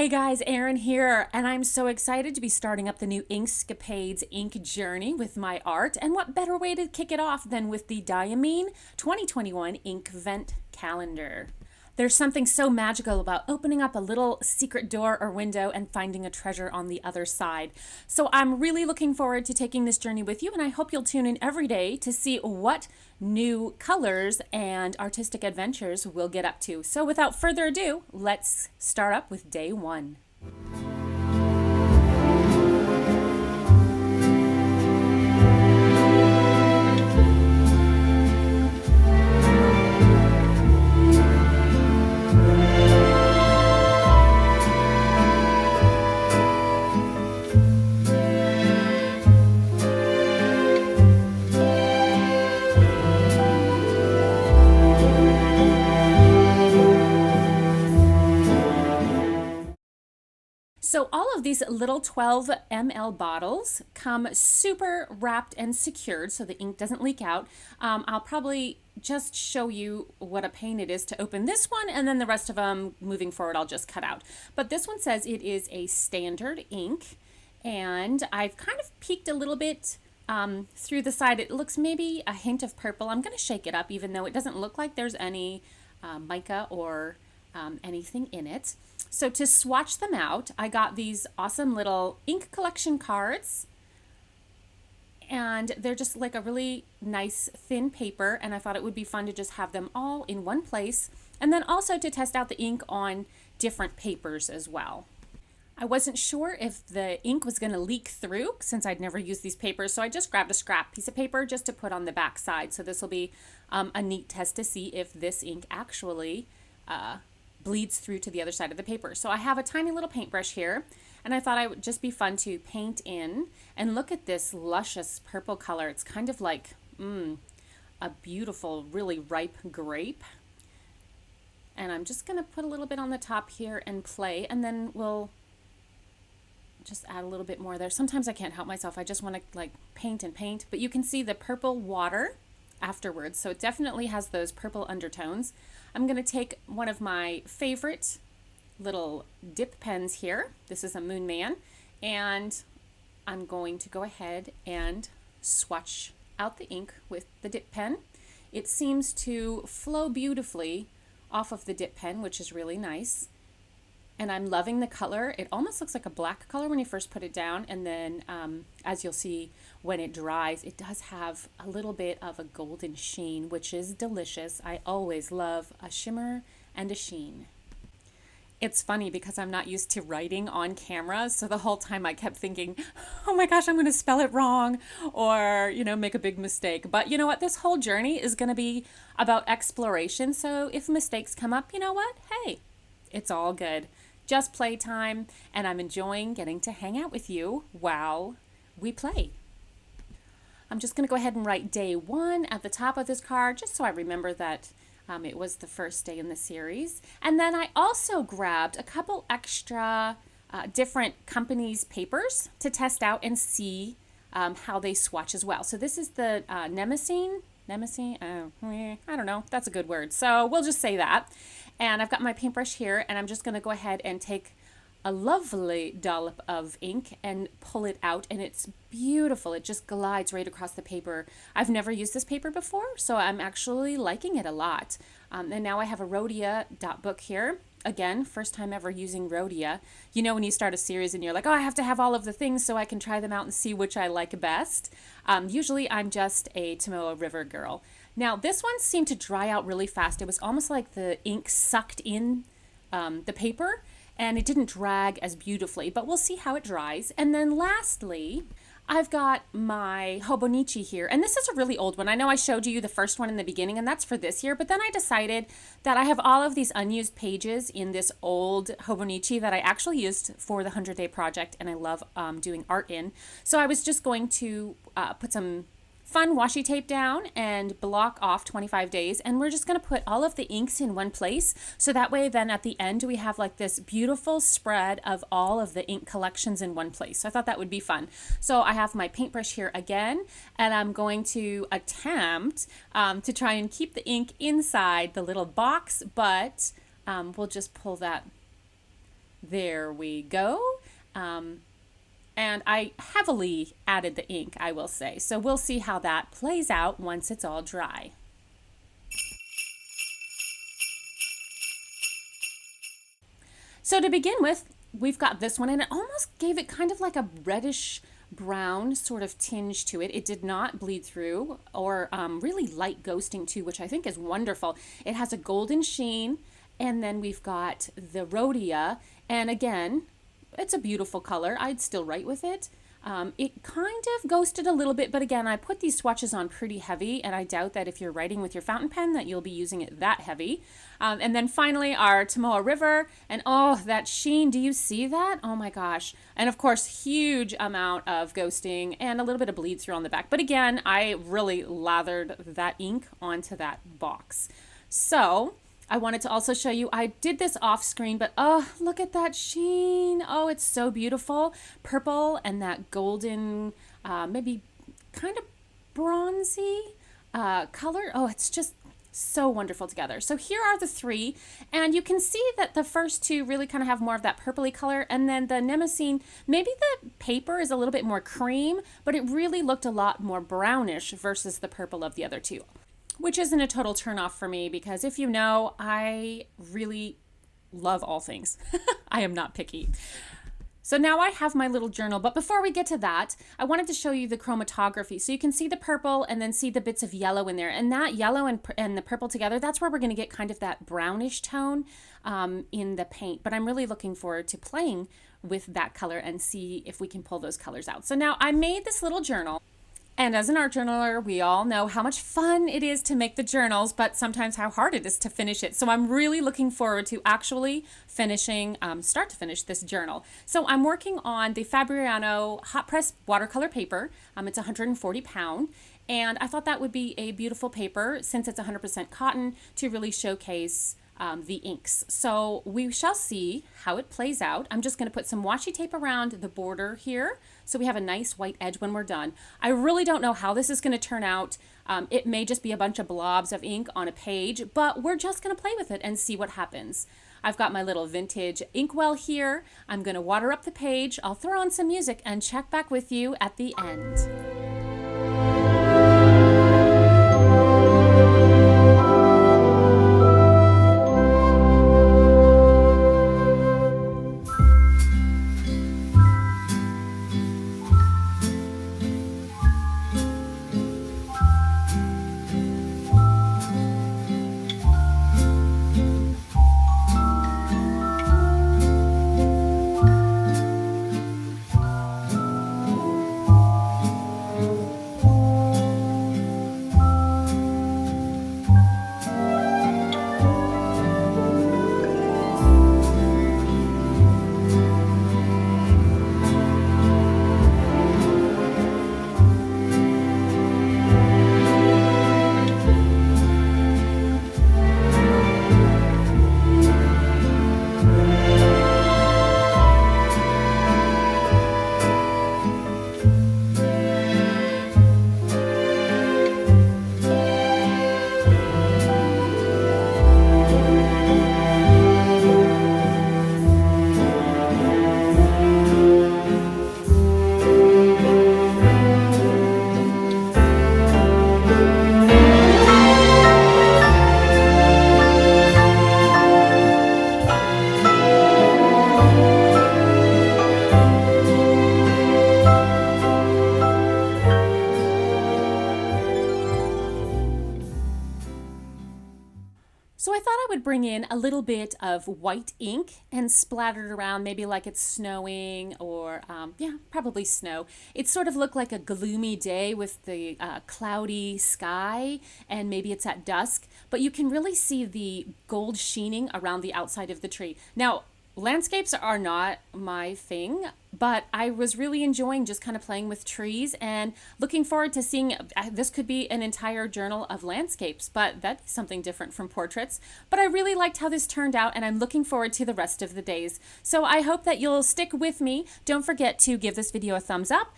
Hey guys, Erin here, and I'm so excited to be starting up the new Inkscapades ink journey with my art. And what better way to kick it off than with the Diamine 2021 Inkvent Calendar? There's something so magical about opening up a little secret door or window and finding a treasure on the other side. So I'm really looking forward to taking this journey with you, and I hope you'll tune in every day to see what new colors and artistic adventures we'll get up to. So without further ado, let's start up with day one. So all of these little 12 ml bottles come super wrapped and secured so the ink doesn't leak out. I'll probably just show you what a pain it is to open this one, and then the rest of them moving forward I'll just cut out. But this one says it is a standard ink, and I've kind of peeked a little bit through the side. It looks maybe a hint of purple. I'm going to shake it up even though it doesn't look like there's any mica or anything in it. So to swatch them out, I got these awesome little ink collection cards, and they're just like a really nice thin paper, and I thought it would be fun to just have them all in one place, and then also to test out the ink on different papers as well. I wasn't sure if the ink was going to leak through since I'd never used these papers, so I just grabbed a scrap piece of paper just to put on the back side. So this will be a neat test to see if this ink actually bleeds through to the other side of the paper. So I have a tiny little paintbrush here, and I thought it would just be fun to paint in. And look at this luscious purple color. It's kind of like a beautiful, really ripe grape. And I'm just going to put a little bit on the top here and play, and then we'll just add a little bit more there. Sometimes I can't help myself. I just want to like paint and paint, but you can see the purple water afterwards. So it definitely has those purple undertones. I'm going to take one of my favorite little dip pens here. This is a Moon Man, and I'm going to go ahead and swatch out the ink with the dip pen. It seems to flow beautifully off of the dip pen, which is really nice. And I'm loving the color. It almost looks like a black color when you first put it down, and then as you'll see when it dries, it does have a little bit of a golden sheen, which is delicious. I always love a shimmer and a sheen. It's funny because I'm not used to writing on camera, so the whole time I kept thinking, oh my gosh, I'm going to spell it wrong or, make a big mistake. But you know what? This whole journey is going to be about exploration, so if mistakes come up, you know what? Hey, it's all good. Just playtime, and I'm enjoying getting to hang out with you while we play. I'm just going to go ahead and write day one at the top of this card, just so I remember that it was the first day in the series. And then I also grabbed a couple extra different companies' papers to test out and see how they swatch as well. So this is the Nemesine, I don't know, that's a good word. So we'll just say that. And I've got my paintbrush here, and I'm just going to go ahead and take a lovely dollop of ink and pull it out, and it's beautiful. It just glides right across the paper. I've never used this paper before, so I'm actually liking it a lot. And now I have a Rhodia dot book here. Again, first time ever using Rhodia. You know when you start a series and you're like, oh, I have to have all of the things so I can try them out and see which I like best. Usually I'm just a Tomoe River girl. Now this one seemed to dry out really fast. It was almost like the ink sucked in the paper, and it didn't drag as beautifully, but we'll see how it dries. And then lastly, I've got my Hobonichi here, and this is a really old one. I know I showed you the first one in the beginning, and that's for this year, but then I decided that I have all of these unused pages in this old Hobonichi that I actually used for the 100-day project, and I love doing art in. So I was just going to put some fun washi tape down and block off 25 days, and we're just going to put all of the inks in one place, so that way then at the end we have like this beautiful spread of all of the ink collections in one place. So I thought that would be fun. So I have my paintbrush here again, and I'm going to attempt to try and keep the ink inside the little box, but we'll just pull that There we go. And I heavily added the ink, I will say. So we'll see how that plays out once it's all dry. So to begin with, we've got this one, and it almost gave it kind of like a reddish brown sort of tinge to it. It did not bleed through, or really light ghosting too, which I think is wonderful. It has a golden sheen, and then we've got the rhodia, and again, it's a beautiful color. I'd still write with it. It kind of ghosted a little bit, but again, I put these swatches on pretty heavy, and I doubt that if you're writing with your fountain pen that you'll be using it that heavy. And then finally our Tomoa River, and oh, that sheen, do you see that? Oh my gosh. And of course, huge amount of ghosting and a little bit of bleed through on the back. But again, I really lathered that ink onto that box. So I wanted to also show you, I did this off screen, but oh, look at that sheen. Oh, it's so beautiful. Purple and that golden, maybe kind of bronzy color. Oh, it's just so wonderful together. So here are the three, and you can see that the first two really kind of have more of that purpley color, and then the Nemesine, maybe the paper is a little bit more cream, but it really looked a lot more brownish versus the purple of the other two. Which isn't a total turnoff for me, because if you know, I really love all things. I am not picky. So now I have my little journal, but before we get to that, I wanted to show you the chromatography. So you can see the purple and then see the bits of yellow in there, and that yellow and the purple together, that's where we're going to get kind of that brownish tone in the paint. But I'm really looking forward to playing with that color and see if we can pull those colors out. So now I made this little journal. And as an art journaler, we all know how much fun it is to make the journals, but sometimes how hard it is to finish it. So I'm really looking forward to actually finishing, start to finish this journal. So I'm working on the Fabriano hot press watercolor paper. It's 140 pound. And I thought that would be a beautiful paper, since it's 100% cotton, to really showcase the inks. So we shall see how it plays out. I'm just going to put some washi tape around the border here, so we have a nice white edge when we're done. I really don't know how this is going to turn out. It may just be a bunch of blobs of ink on a page, but we're just going to play with it and see what happens. I've got my little vintage inkwell here. I'm going to water up the page. I'll throw on some music and check back with you at the end. So I thought I would bring in a little bit of white ink and splatter it around, maybe like it's snowing, or yeah, probably snow. It sort of looked like a gloomy day with the cloudy sky, and maybe it's at dusk, but you can really see the gold sheening around the outside of the tree. Now, landscapes are not my thing, but I was really enjoying just kind of playing with trees and looking forward to seeing, this could be an entire journal of landscapes, but that'd be something different from portraits. But I really liked how this turned out, and I'm looking forward to the rest of the days. So I hope that you'll stick with me. Don't forget to give this video a thumbs up.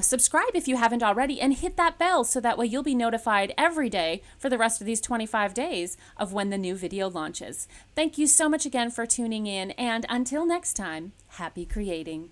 Subscribe if you haven't already, and hit that bell so that way you'll be notified every day for the rest of these 25 days of when the new video launches. Thank you so much again for tuning in, and until next time, happy creating.